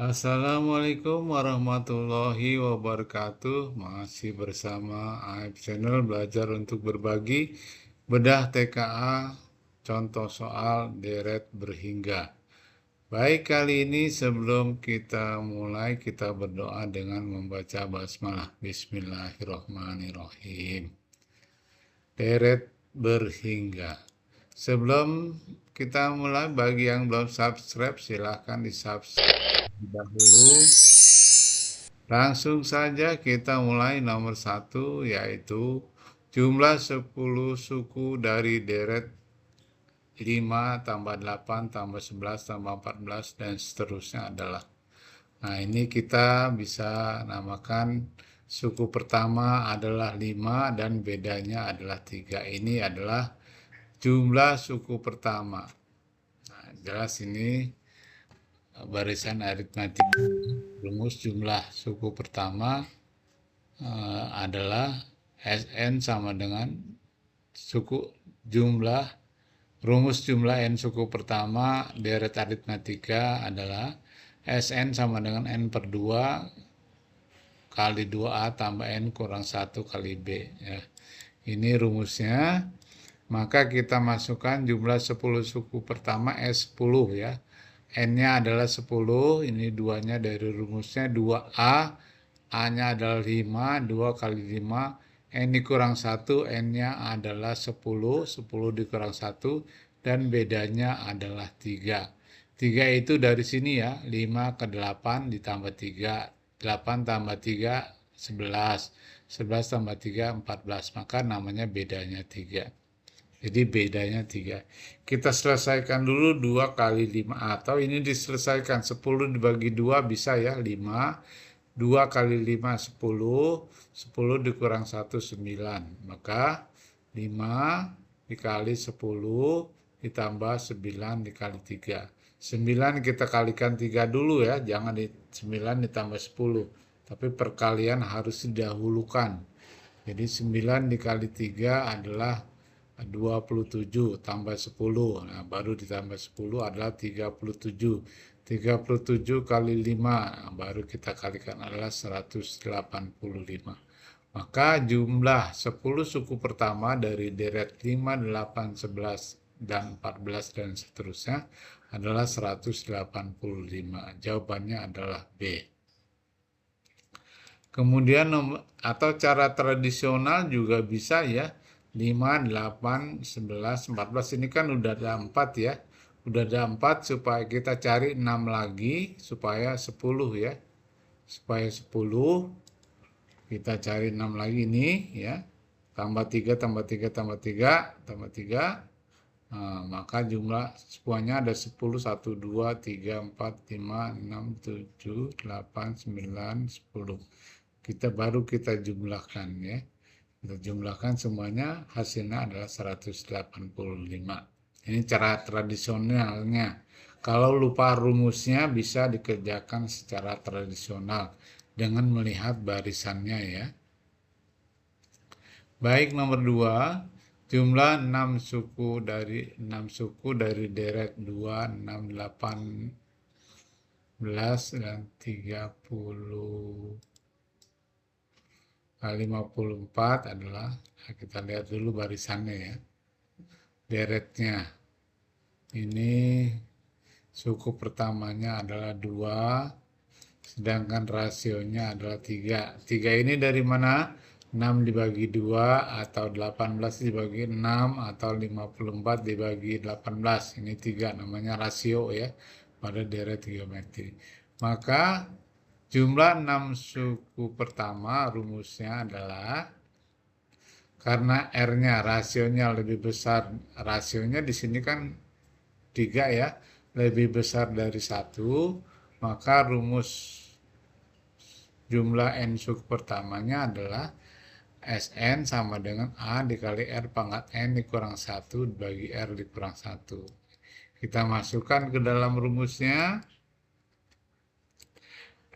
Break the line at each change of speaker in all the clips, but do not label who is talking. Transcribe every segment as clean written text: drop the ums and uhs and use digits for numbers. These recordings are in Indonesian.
Assalamualaikum warahmatullahi wabarakatuh. Masih bersama AIP Channel Belajar untuk Berbagi Bedah TKA Contoh Soal Deret Berhingga. Baik, kali ini sebelum kita mulai, kita berdoa dengan membaca basmalah. Bismillahirrahmanirrahim. Deret berhingga. Sebelum kita mulai, bagi yang belum subscribe, silahkan di subscribe dahulu. Langsung saja kita mulai nomor 1, yaitu jumlah 10 suku dari deret 5 tambah 8 tambah 11 tambah 14 dan seterusnya adalah. Nah, ini kita bisa namakan suku pertama adalah 5 dan bedanya adalah 3. Ini adalah jumlah suku pertama. Nah, jelas ini barisan aritmatik. Rumus jumlah suku pertama adalah Sn sama dengan suku jumlah rumus jumlah n suku pertama deret aritmatika adalah Sn sama dengan n per 2 kali 2A tambah n kurang 1 kali B. Ya. Ini rumusnya. Maka kita masukkan jumlah 10 suku pertama S10 ya. N-nya adalah 10, ini 2-nya dari rumusnya 2A, A-nya adalah 5, 2 kali 5, N dikurang 1, N-nya adalah 10, 10 dikurang 1, dan bedanya adalah 3. 3 itu dari sini ya, 5 ke 8 ditambah 3, 8 tambah 3, 11, 11 tambah 3, 14, maka namanya bedanya 3. Jadi bedanya 3. Kita selesaikan dulu 2 kali 5. Atau ini diselesaikan 10 dibagi 2 bisa ya 5. 2 kali 5 10. 10 dikurang 1 9. Maka 5 dikali 10 ditambah 9 dikali 3. 9 kita kalikan 3 dulu ya. Jangan 9 ditambah 10. Tapi perkalian harus didahulukan. Jadi 9 dikali 3 adalah 27 tambah 10. Nah, baru ditambah 10 adalah 37. 37 kali 5, nah, baru kita kalikan adalah 185. Maka jumlah 10 suku pertama dari deret 5, 8, 11, dan 14 dan seterusnya adalah 185. Jawabannya adalah B. Kemudian atau cara tradisional juga bisa ya. 5, 8, 11, 14 ini kan udah ada 4 ya. Udah ada 4 supaya kita cari 6 lagi supaya 10 ya. Supaya 10 kita cari 6 lagi nih ya. Tambah 3, tambah 3, tambah 3, tambah 3. Nah, maka jumlah semuanya ada 10, 1, 2, 3, 4, 5, 6, 7, 8, 9, 10. Kita jumlahkan ya. Kita jumlahkan semuanya, hasilnya adalah 185. Ini cara tradisionalnya. Kalau lupa rumusnya bisa dikerjakan secara tradisional dengan melihat barisannya ya. Baik, nomor 2. Jumlah 6 suku dari deret 2, 6, 18 dan 30. 54 adalah, kita lihat dulu barisannya ya, deretnya. Ini suku pertamanya adalah 2, sedangkan rasionya adalah 3. 3 ini dari mana? 6 dibagi 2 atau 18 dibagi 6 atau 54 dibagi 18. Ini 3 namanya rasio ya pada deret geometri. Maka jumlah 6 suku pertama rumusnya adalah karena R-nya rasionya lebih besar. Rasionya di sini kan 3 ya, lebih besar dari 1, maka rumus jumlah N suku pertamanya adalah Sn sama dengan A dikali R pangkat N dikurang 1 dibagi R dikurang 1. Kita masukkan ke dalam rumusnya.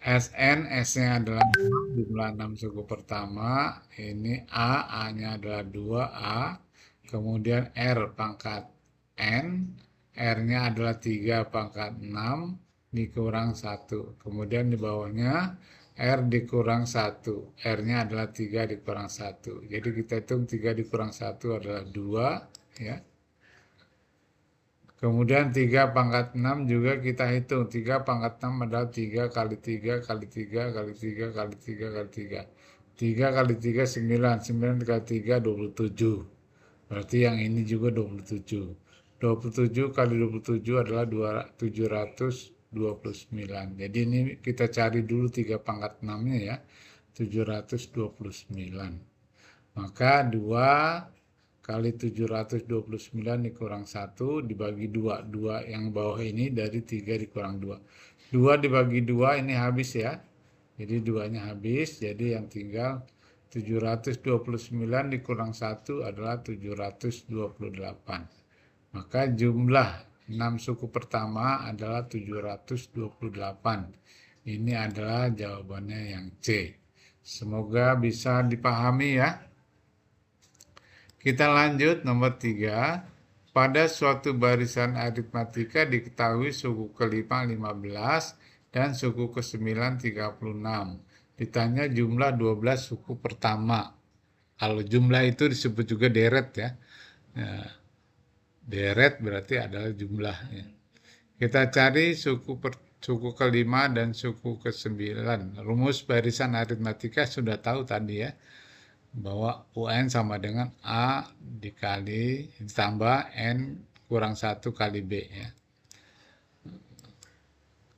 Sn, S-nya adalah jumlah 6 suku pertama, ini A-nya adalah 2A, kemudian R pangkat N, R-nya adalah 3 pangkat 6, dikurang 1. Kemudian di bawahnya R dikurang 1. R-nya adalah 3 dikurang 1. Jadi kita hitung 3 dikurang 1 adalah 2. Ya. Kemudian 3 pangkat 6 juga kita hitung. 3 pangkat 6 adalah 3 kali 3 kali 3 kali 3 kali 3 kali 3. 3 kali 3 9. 9 kali 3 27. Berarti yang ini juga 27. 27 kali 27 adalah 729. Jadi ini kita cari dulu 3 pangkat 6-nya ya. 729. Maka 2 kali 729 dikurang 1 dibagi 2. 2 yang bawah ini dari 3 dikurang 2. 2 dibagi 2 ini habis ya. Jadi 2-nya habis. Jadi yang tinggal 729 dikurang 1 adalah 728. Maka jumlah 6 suku pertama adalah 728. Ini adalah jawabannya yang C. Semoga bisa dipahami ya. Kita lanjut nomor 3. Pada suatu barisan aritmatika diketahui suku ke-5 15 dan suku ke-9 36. Ditanya jumlah 12 suku pertama. Kalau jumlah itu disebut juga deret ya. Deret berarti adalah jumlahnya. Kita cari suku ke-5 dan suku ke-9. Rumus barisan aritmatika sudah tahu tadi ya. Bahwa UN sama dengan A dikali ditambah N kurang 1 kali B ya.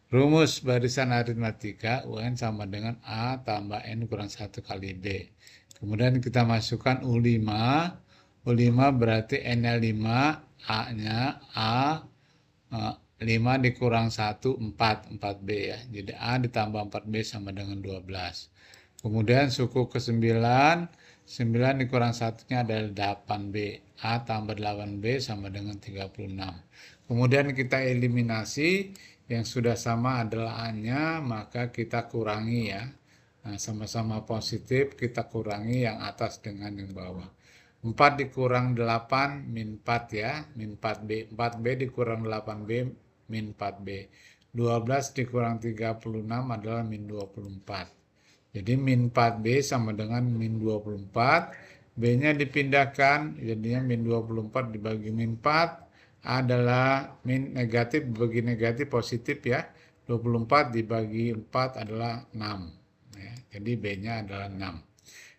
Rumus barisan aritmatika UN sama dengan A tambah N kurang 1 kali B. Kemudian kita masukkan U5. U5 berarti N-nya 5, A-nya A 5 dikurang 1 4 4B ya. Jadi A ditambah 4B sama dengan 12. Kemudian suku ke-9 9 dikurang 1-nya adalah 8B. A tambah 8B sama dengan 36. Kemudian kita eliminasi. Yang sudah sama adalah A-nya, maka kita kurangi ya. Nah, sama-sama positif, kita kurangi yang atas dengan yang bawah. 4 dikurang 8, min 4 ya. Min 4B. 4B dikurang 8B, min 4B. 12 dikurang 36 adalah min 24. Jadi min 4B sama dengan min 24. B-nya dipindahkan, jadinya min 24 dibagi min 4 adalah min negatif dibagi negatif positif ya. 24 dibagi 4 adalah 6. Ya, jadi B-nya adalah 6.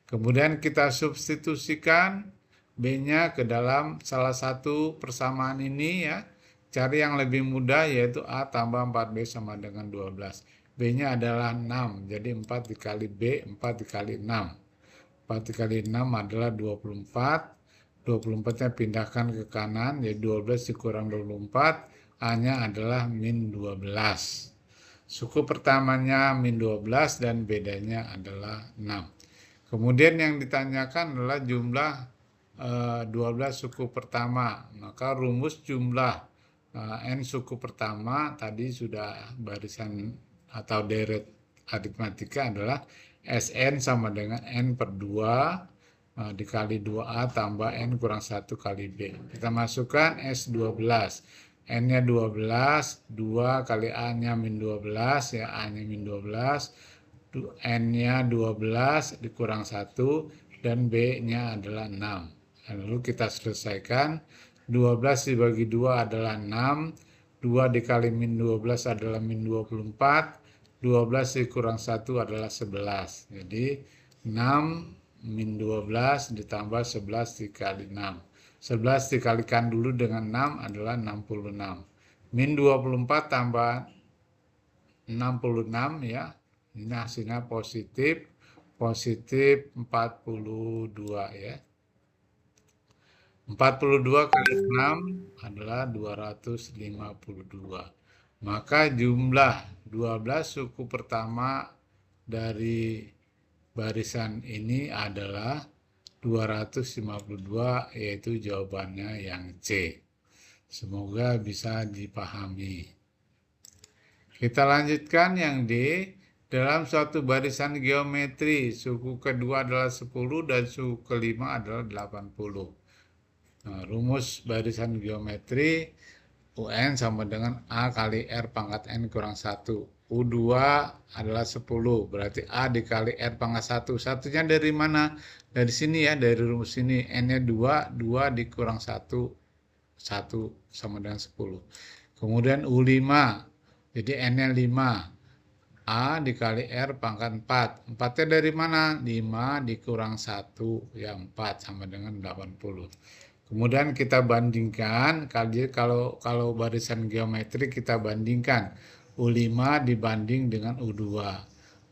Kemudian kita substitusikan B-nya ke dalam salah satu persamaan ini ya. Cari yang lebih mudah yaitu A tambah 4B sama dengan 12. B-nya adalah 6, jadi 4 dikali B, 4 dikali 6. 4 dikali 6 adalah 24. 24-nya pindahkan ke kanan, jadi 12 dikurang 24, A-nya adalah min 12. Suku pertamanya min 12 dan bedanya adalah 6. Kemudian yang ditanyakan adalah jumlah 12 suku pertama. Maka rumus jumlah N suku pertama tadi sudah barisan atau deret aritmatika adalah Sn sama dengan N per 2 dikali 2A tambah N kurang 1 kali B. Kita masukkan S12. N-nya 12, 2 kali A-nya min 12, ya A-nya min 12, N-nya 12 dikurang 1, dan B-nya adalah 6. Lalu kita selesaikan, 12 dibagi 2 adalah 6, 2 dikali min 12 adalah min 24, 12 dikurang 1 adalah 11. Jadi 6 min 12 ditambah 11 dikali 6. 11 dikalikan dulu dengan 6 adalah 66. Min 24 tambah 66 ya. Ini hasilnya positif 42 ya. 42 kali 6 adalah 252. Maka jumlah 12 suku pertama dari barisan ini adalah 252, yaitu jawabannya yang C. Semoga bisa dipahami. Kita lanjutkan yang D. Dalam suatu barisan geometri, suku kedua adalah 10 dan suku kelima adalah 80. Nah, rumus barisan geometri UN sama dengan A kali R pangkat N kurang 1. U2 adalah 10, berarti A dikali R pangkat 1. Satunya dari mana? Dari sini ya, dari rumus ini. N-nya 2, 2 dikurang 1, 1 sama dengan 10. Kemudian U5, jadi N-nya 5. A dikali R pangkat 4. 4-nya dari mana? 5 dikurang 1, ya 4 sama dengan 80. Kemudian kita bandingkan, kalau barisan geometri kita bandingkan U5 dibanding dengan U2.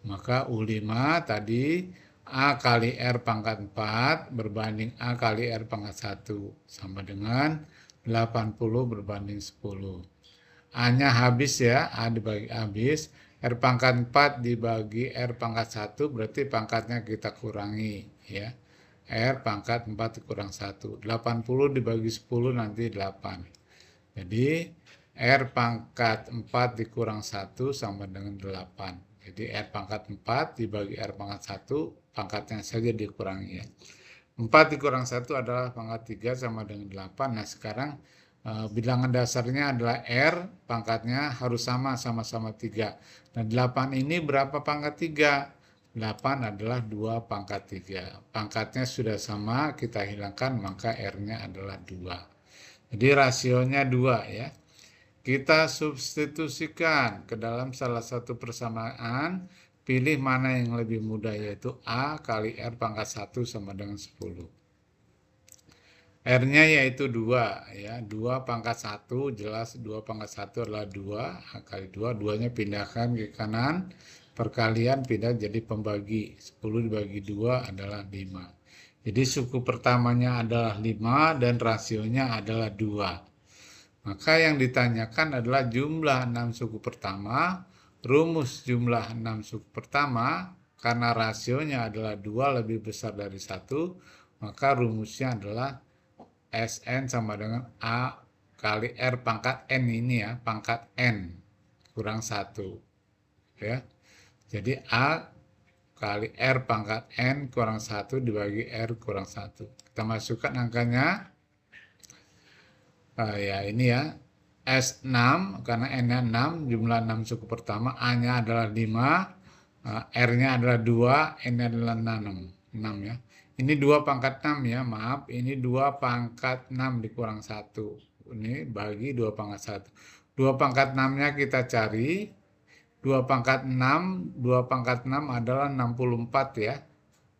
Maka U5 tadi A kali R pangkat 4 berbanding A kali R pangkat 1 sama dengan 80 berbanding 10. A-nya habis ya, A dibagi habis, R pangkat 4 dibagi R pangkat 1 berarti pangkatnya kita kurangi ya. R pangkat 4 kurang 1. 80 dibagi 10 nanti 8. Jadi R pangkat 4 dikurang 1 sama dengan 8. Jadi R pangkat 4 dibagi R pangkat 1, pangkatnya saja dikurangi ya. 4 dikurang 1 adalah pangkat 3 sama dengan 8. Nah sekarang bilangan dasarnya adalah R, pangkatnya harus sama-sama 3. Nah 8 ini berapa pangkat 3? 8 adalah 2 pangkat 3. Pangkatnya sudah sama, kita hilangkan, maka R-nya adalah 2. Jadi rasionya 2 ya. Kita substitusikan ke dalam salah satu persamaan, pilih mana yang lebih mudah, yaitu A kali R pangkat 1 sama dengan 10. R-nya yaitu 2 ya. 2 pangkat 1 jelas 2 pangkat 1 adalah 2 kali 2. 2-nya pindahkan ke kanan. Perkalian pindah jadi pembagi. 10 dibagi 2 adalah 5. Jadi suku pertamanya adalah 5 dan rasionya adalah 2. Maka yang ditanyakan adalah jumlah 6 suku pertama. Rumus jumlah 6 suku pertama karena rasionya adalah 2 lebih besar dari 1. Maka rumusnya adalah Sn sama dengan A kali R pangkat N ini ya, pangkat N kurang 1 ya. Jadi A kali R pangkat N kurang 1 dibagi R kurang 1. Kita masukkan angkanya, ya ini ya, S6 karena N-nya 6, jumlah 6 suku pertama, A-nya adalah 5, R-nya adalah 2, N-nya adalah 6 ya. Ini 2 pangkat 6 ya, maaf. Ini 2 pangkat 6 dikurang 1. Ini bagi 2 pangkat 1. 2 pangkat 6-nya kita cari. 2 pangkat 6, 2 pangkat 6 adalah 64 ya.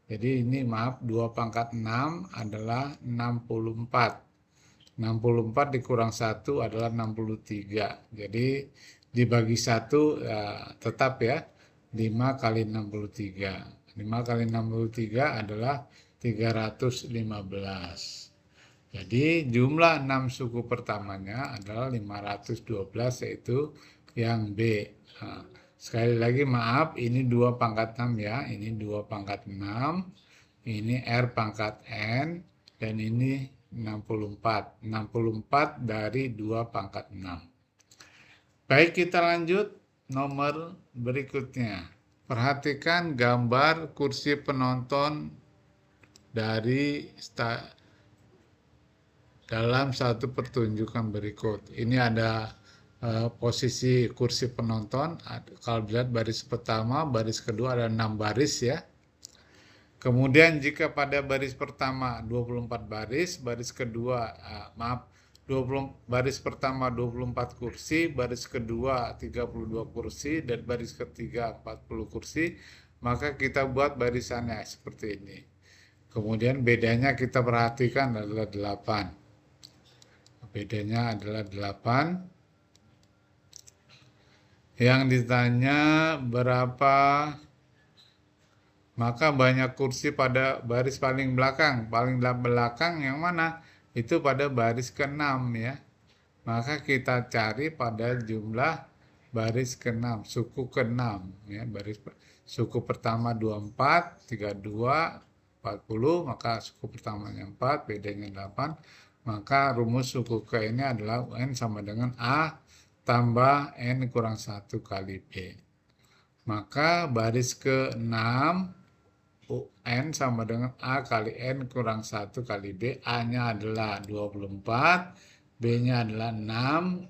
Jadi ini maaf, 2 pangkat 6 adalah 64. 64 dikurang 1 adalah 63. Jadi dibagi 1 ya, tetap ya, 5 kali 63. 5 kali 63 adalah 315. Jadi jumlah 6 suku pertamanya adalah 512, yaitu yang B. Nah, sekali lagi maaf, ini 2 pangkat 6 ya, ini 2 pangkat 6, ini R pangkat N, dan ini 64. 64 dari 2 pangkat 6. Baik, kita lanjut nomor berikutnya. Perhatikan gambar kursi penonton dalam satu pertunjukan berikut. Ini ada posisi kursi penonton. Kalau dilihat baris pertama, baris kedua ada 6 baris ya. Kemudian jika pada baris pertama 24 baris, baris kedua baris pertama 24 kursi, baris kedua 32 kursi, dan baris ketiga 40 kursi, maka kita buat barisannya seperti ini. Kemudian bedanya kita perhatikan adalah 8. Bedanya adalah 8. Yang ditanya berapa, maka banyak kursi pada baris paling belakang. Paling belakang yang mana? Itu pada baris ke-6 ya. Maka kita cari pada jumlah baris ke-6, suku ke-6 ya. Suku pertama 24, 32, 40, maka suku pertamanya 4, bedanya 8. Maka rumus suku ke ini adalah UN sama dengan A tambah N kurang 1 kali B. Maka baris ke-6 UN sama dengan A kali N kurang 1 kali B. A-nya adalah 24, B-nya adalah 6,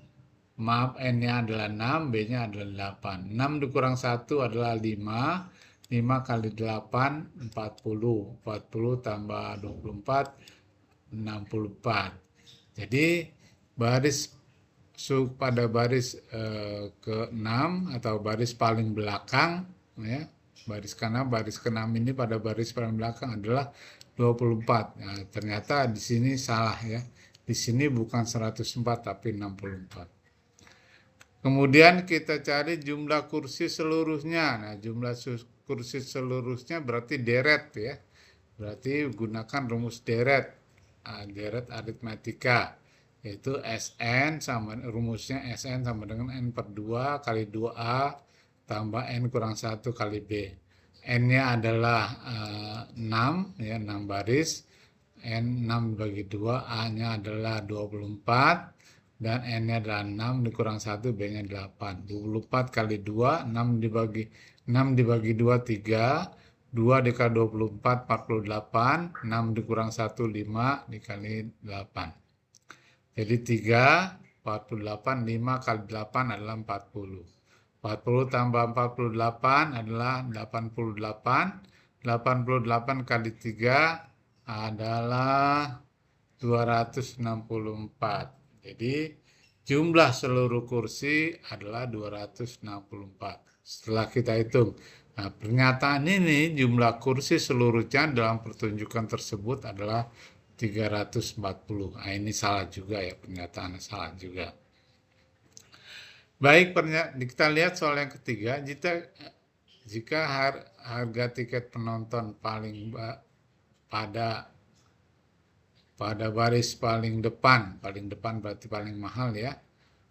Maaf, N-nya adalah 6, B-nya adalah 8. 6 dikurang 1 adalah 5. 5 kali 8, 40. 40 tambah 24, 64. Jadi baris pada baris ke-6 atau baris paling belakang, ya, baris ke-6 ini pada baris paling belakang adalah 24. Nah, ternyata di sini salah ya. Di sini bukan 104 tapi 64. Kemudian kita cari jumlah kursi seluruhnya. Nah, jumlah kursi seluruhnya berarti deret ya. Berarti gunakan rumus deret. Deret aritmatika. Yaitu Sn sama rumusnya Sn sama dengan N per 2 kali 2A tambah N kurang 1 kali B. N-nya adalah 6 ya, 6 baris. N 6 bagi 2, A-nya adalah 24 dan N-nya adalah 6 dikurang 1, B-nya 8. 24 kali 2, 6 dibagi 2, 3. 2 dikali 24, 48. 6 dikurang 1, 5 dikali 8. Jadi 3, 48, 5 kali 8 adalah 40. 40 tambah 48 adalah 88. 88 kali 3 adalah 264. Jadi jumlah seluruh kursi adalah 264. Setelah kita hitung. Nah, pernyataan ini jumlah kursi seluruhnya dalam pertunjukan tersebut adalah 340. Nah, ini salah juga ya, pernyataan salah juga. Baik, kita lihat soal yang ketiga. Jika harga tiket penonton paling pada baris paling depan berarti paling mahal ya,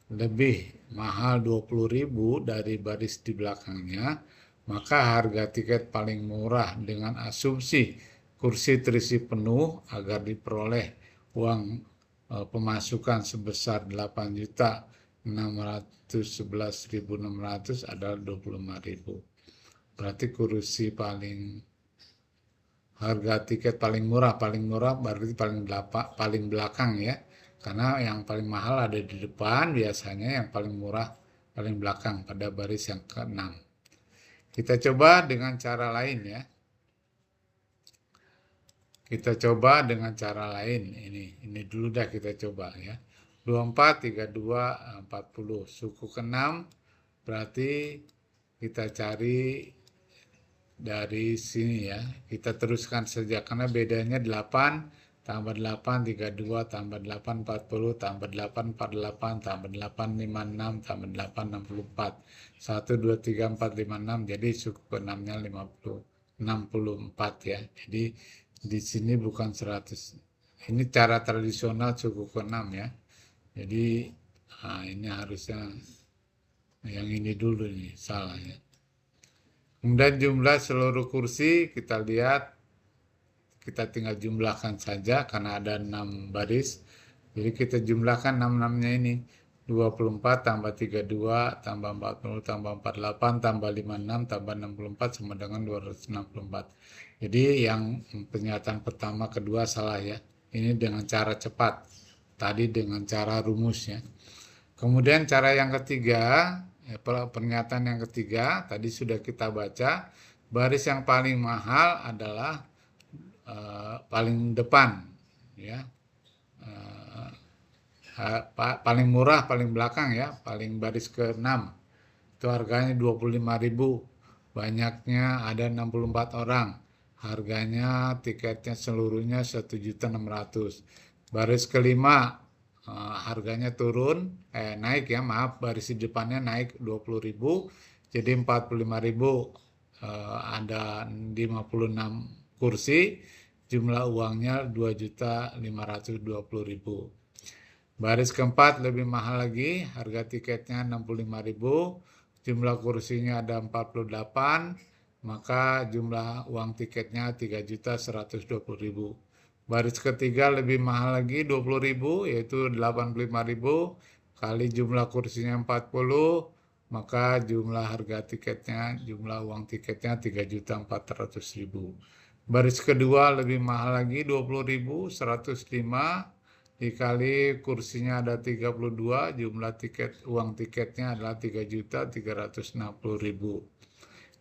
lebih mahal 20.000 dari baris di belakangnya, maka harga tiket paling murah dengan asumsi kursi terisi penuh agar diperoleh uang pemasukan sebesar 8.611.600 adalah 25.000. Berarti kursi harga tiket paling murah berarti paling belakang ya. Karena yang paling mahal ada di depan, biasanya yang paling murah paling belakang pada baris yang ke-6. Kita coba dengan cara lain ya. Kita coba dengan cara lain. Ini dulu dah kita coba ya. 24, 32, 40. Suku ke-6 berarti kita cari dari sini ya. Kita teruskan saja karena bedanya 8 tambah 8, 32, tambah 8, 40, tambah 8, 48, tambah 8, 56, tambah 8, 64. 1, 2, 3, 4, 5, 6. Jadi suku ke-6-nya 64 ya. Jadi di sini bukan 100. Ini cara tradisional suku ke-6 ya. Jadi ini harusnya yang ini dulu nih, salah ya. Kemudian jumlah seluruh kursi kita lihat, kita tinggal jumlahkan saja karena ada 6 baris. Jadi kita jumlahkan 6-6-nya ini. 24 tambah 32 tambah 40 tambah 48 tambah 56 tambah 64 sama dengan 264. Jadi yang pernyataan pertama kedua salah ya. Ini dengan cara cepat. Tadi dengan cara rumusnya. Kemudian cara yang ketiga, pernyataan yang ketiga tadi sudah kita baca, baris yang paling mahal adalah paling depan ya. Paling murah paling belakang ya, paling baris ke-6 itu harganya 25.000, banyaknya ada 64 orang, harganya tiketnya seluruhnya 1.600.000. Baris ke-5 harganya turun, naik ya, maaf, baris di depannya naik 20.000 jadi 45.000, ada 56 kursi, jumlah uangnya 2.520.000. Baris keempat lebih mahal lagi, harga tiketnya 65.000, jumlah kursinya ada 48, maka jumlah uang tiketnya 3.120.000. Baris ketiga lebih mahal lagi 20.000, yaitu 85.000, kali jumlah kursinya 40, maka jumlah harga tiketnya, jumlah uang tiketnya 3.400.000. Baris kedua lebih mahal lagi 20.000, 105, dikali kursinya ada 32, jumlah uang tiketnya adalah 3.360.000.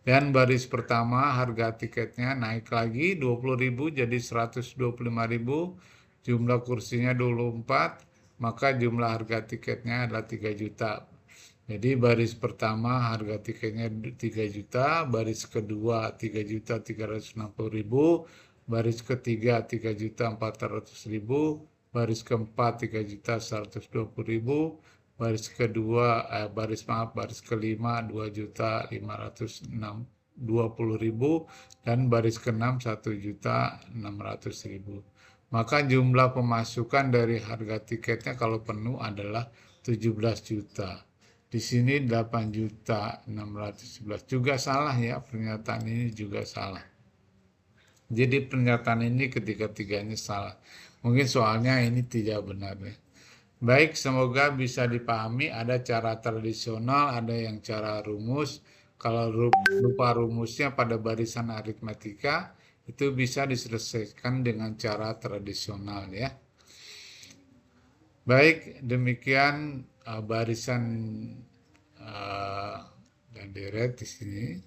Dan baris pertama harga tiketnya naik lagi 20.000 jadi 125.000, jumlah kursinya 24, maka jumlah harga tiketnya adalah 3 juta. Jadi baris pertama harga tiketnya 3 juta, baris kedua 3.360.000, baris ketiga 3.400.000, baris keempat 3.120.000, baris kedua baris kelima 2.520.000 dan baris keenam 1.600.000. Maka jumlah pemasukan dari harga tiketnya kalau penuh adalah 17 juta. Di sini 8.611 juga salah ya, pernyataan ini juga salah. Jadi pernyataan ini ketiga-tiganya salah. Mungkin soalnya ini tidak benar ya. Baik, semoga bisa dipahami. Ada cara tradisional, ada yang cara rumus. Kalau lupa rumusnya pada barisan aritmatika, itu bisa diselesaikan dengan cara tradisional ya. Baik, demikian barisan dan deret di sini.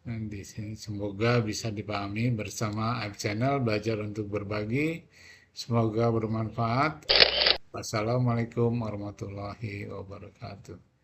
Dan di sini semoga bisa dipahami bersama Aib Channel belajar untuk berbagi. Semoga bermanfaat. Wassalamualaikum warahmatullahi wabarakatuh.